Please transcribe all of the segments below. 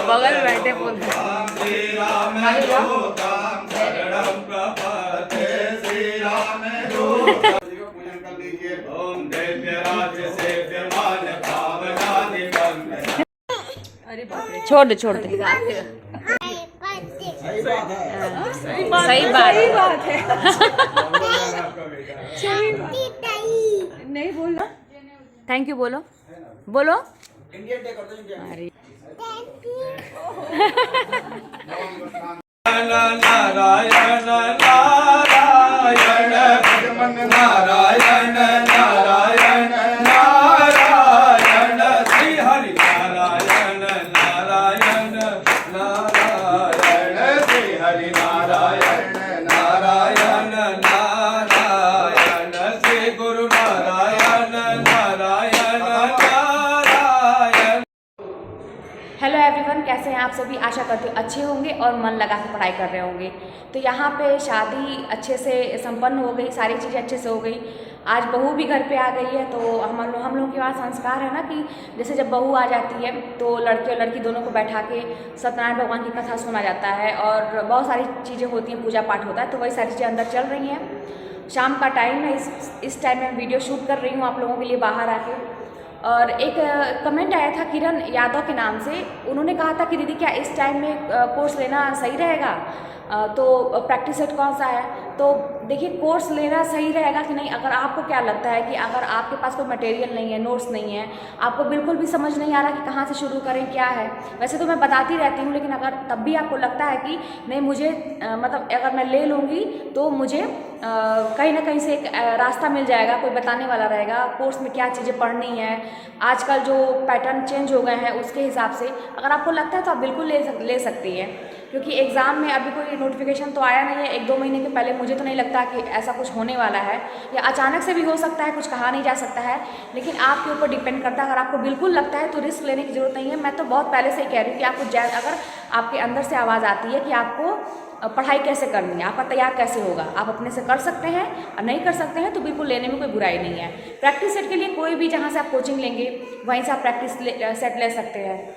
बगल में बैठे बोलते छोड़ दे छोड़ दे। सही बात है। नहीं बोलो थैंक यू बोलो बोलो। अरे नारायण नारायण नारायण नारायण नारायण श्री हरि नारायण नारायण नारायण श्री हरि नारायण नारायण नारायण श्री गुरु नारायण नारायण नारायण। हेलो एवरीवन, कैसे हैं आप सभी? आशा करती हूँ अच्छे होंगे और मन लगा के पढ़ाई कर रहे होंगे। तो यहाँ पे शादी अच्छे से संपन्न हो गई, सारी चीज़ें अच्छे से हो गई। आज बहू भी घर पे आ गई है। तो हम लोग के वहाँ संस्कार है ना कि जैसे जब बहू आ जाती है तो लड़के और लड़की दोनों को बैठा के सत्यनारायण भगवान की कथा सुना जाता है और बहुत सारी चीज़ें होती हैं, पूजा पाठ होता है। तो वही सारी चीज़ें अंदर चल रही हैं। शाम का टाइम है, इस टाइम में वीडियो शूट कर रही हूँ आप लोगों के लिए बाहर आके। और एक कमेंट आया था किरण यादव के नाम से, उन्होंने कहा था कि दीदी क्या इस टाइम में कोर्स लेना सही रहेगा? तो प्रैक्टिस सेट कौन सा है? तो देखिए, कोर्स लेना सही रहेगा कि नहीं, अगर आपको क्या लगता है कि अगर आपके पास कोई मटेरियल नहीं है, नोट्स नहीं है, आपको बिल्कुल भी समझ नहीं आ रहा कि कहाँ से शुरू करें, क्या है। वैसे तो मैं बताती रहती हूँ, लेकिन अगर तब भी आपको लगता है कि नहीं मुझे मतलब अगर मैं ले लूँगी तो मुझे कहीं ना कहीं से एक रास्ता मिल जाएगा, कोई बताने वाला रहेगा, कोर्स में क्या चीज़ें पढ़नी है, आजकल जो पैटर्न चेंज हो गए हैं उसके हिसाब से अगर आपको लगता है तो आप बिल्कुल ले सकती हैं। क्योंकि एग्ज़ाम में अभी कोई नोटिफिकेशन तो आया नहीं है, 1-2 महीने के पहले मुझे तो नहीं लगता कि ऐसा कुछ होने वाला है, या अचानक से भी हो सकता है, कुछ कहा नहीं जा सकता है। लेकिन आपके ऊपर डिपेंड करता है। अगर आपको बिल्कुल लगता है तो रिस्क लेने की ज़रूरत नहीं है। मैं तो बहुत पहले से ही कह रही हूँ कि आपको अगर आपके अंदर से आवाज़ आती है कि आपको पढ़ाई कैसे करनी है, आपका तैयार कैसे होगा, आप अपने से कर सकते हैं, और नहीं कर सकते हैं तो बिल्कुल लेने में कोई बुराई नहीं है। प्रैक्टिस सेट के लिए कोई भी जहाँ से आप कोचिंग लेंगे वहीं से आप प्रैक्टिस सेट ले सकते हैं।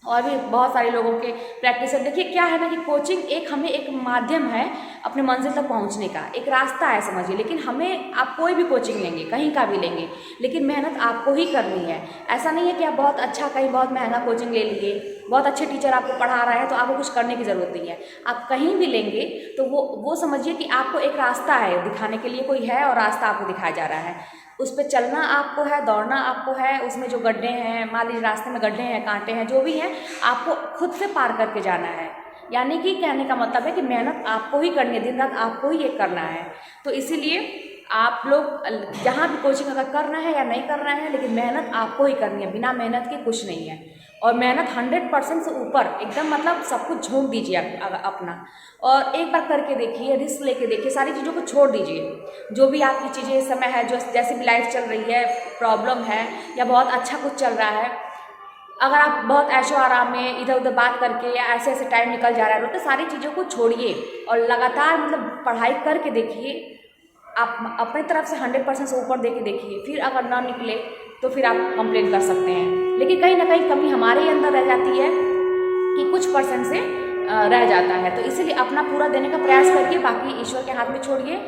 और भी बहुत सारे लोगों के प्रैक्टिस सेट। देखिए क्या है ना कि कोचिंग हमें एक माध्यम है अपने मंजिल तक पहुंचने का, एक रास्ता है समझिए। लेकिन हमें आप कोई भी कोचिंग लेंगे, कहीं का भी लेंगे, लेकिन मेहनत आपको ही करनी है। ऐसा नहीं है कि आप बहुत अच्छा कहीं बहुत महंगा कोचिंग ले लिए, बहुत अच्छे टीचर आपको पढ़ा रहा है तो आपको कुछ करने की ज़रूरत नहीं है। आप कहीं भी लेंगे तो वो समझिए कि आपको एक रास्ता है, दिखाने के लिए कोई है और रास्ता आपको दिखाया जा रहा है। उस पर चलना आपको है, दौड़ना आपको है। उसमें जो गड्ढे हैं, मान लीजिए रास्ते में गड्ढे हैं, कांटे हैं, जो भी हैं, आपको खुद से पार करके जाना है। यानी कि कहने का मतलब है कि मेहनत आपको ही करनी है, दिन रात आपको ही ये करना है। तो इसीलिए आप लोग जहाँ भी कोचिंग अगर करना है या नहीं करना है, लेकिन मेहनत आपको ही करनी है, बिना मेहनत के कुछ नहीं है। और मेहनत 100% से ऊपर एकदम मतलब सब कुछ झोंक दीजिए अपना, और एक बार करके देखिए, रिस्क लेके देखिए, सारी चीज़ों को छोड़ दीजिए। जो भी आपकी चीज़ें इस समय है, जो जैसे भी लाइफ चल रही है, प्रॉब्लम है या बहुत अच्छा कुछ चल रहा है, अगर आप बहुत ऐशो आराम में इधर उधर बात करके या ऐसे ऐसे टाइम निकल जा रहा है तो सारी चीज़ों को छोड़िए और लगातार मतलब पढ़ाई करके देखिए। आप अपनी तरफ से 100% से ऊपर दे के देखिए, फिर अगर ना निकले तो फिर आप कंप्लेन कर सकते हैं। लेकिन कहीं ना कहीं कमी हमारे ही अंदर रह जाती है कि कुछ % से रह जाता है। तो इसीलिए अपना पूरा देने का प्रयास करिए, बाकी ईश्वर के हाथ में छोड़िए।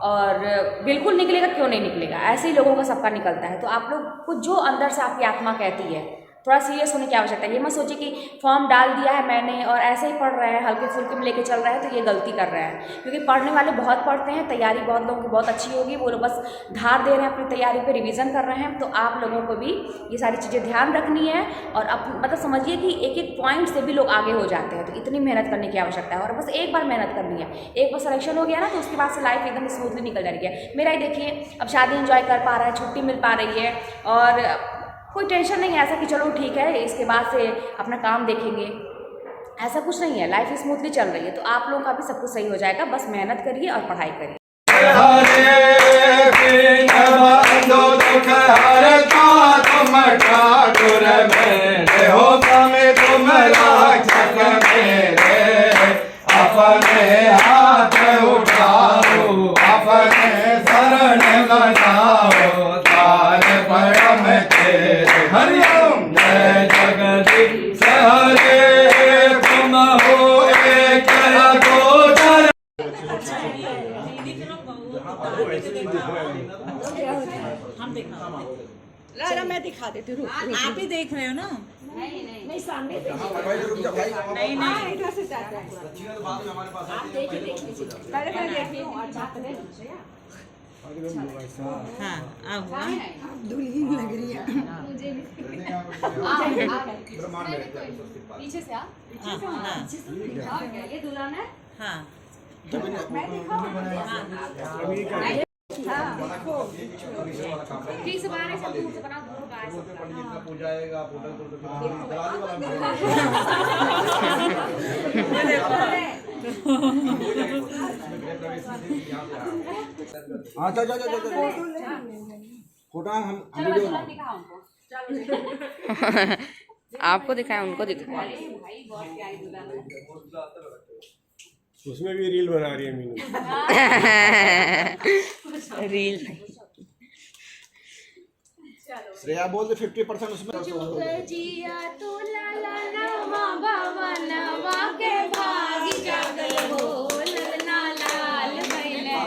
और बिल्कुल निकलेगा क्यों नहीं निकलेगा, ऐसे ही लोगों का सबका निकलता है। तो आप लोग को जो अंदर से आपकी आत्मा कहती है, थोड़ा सीरियस होने की आवश्यकता है। ये मत सोचिए कि फॉर्म डाल दिया है मैंने और ऐसे ही पढ़ रहे हैं, हल्के फुल्के में लेके चल रहे हैं तो ये गलती कर रहे हैं। क्योंकि पढ़ने वाले बहुत पढ़ते हैं, तैयारी बहुत लोगों की बहुत अच्छी होगी, वो लोग बस धार दे रहे हैं अपनी तैयारी पे, रिवीजन कर रहे हैं। तो आप लोगों को भी ये सारी चीज़ें ध्यान रखनी है और मतलब समझिए कि एक एक पॉइंट से भी लोग आगे हो जाते हैं। तो इतनी मेहनत करने की आवश्यकता है और बस एक बार मेहनत करनी है। एक बार सिलेक्शन हो गया ना तो उसके बाद से लाइफ एकदम स्मूथली निकल जा रही है। मेरा ही देखिए, अब शादी एंजॉय कर पा रहा है, छुट्टी मिल पा रही है और कोई टेंशन नहीं है ऐसा कि चलो ठीक है इसके बाद से अपना काम देखेंगे, ऐसा कुछ नहीं है। लाइफ स्मूथली चल रही है। तो आप लोगों का भी सब कुछ सही हो जाएगा, बस मेहनत करिए और पढ़ाई करिए। तुम हाथ उठाओ अपने शरण लगाओ तार परम तेरे हरिओम जय जगदीश हरे तुम हो एक गोचर लाला मैं दिखा देती हूँ आप ही देख रहे हो ना नहीं सामने नहीं नहीं इधर से जाते हैं आप देखिए पहले देखिए और जाते हैं हाँ अब दुल्हन लग रही है पीछे से आ हाँ ये दुल्हन है हाँ मैं दिखाऊं ठीक से बाहर से दूर से बना दूर बाहर हाँ चल फोटो हम वीडियो आपको दिखाया उनको दिखाया उसमें भी रील बना रही है मीनू रील श्रेया बोल दे 50% उसमें जिया तो लाला नवा बाबा नवा के भागी जागल हो ललना लाल बैले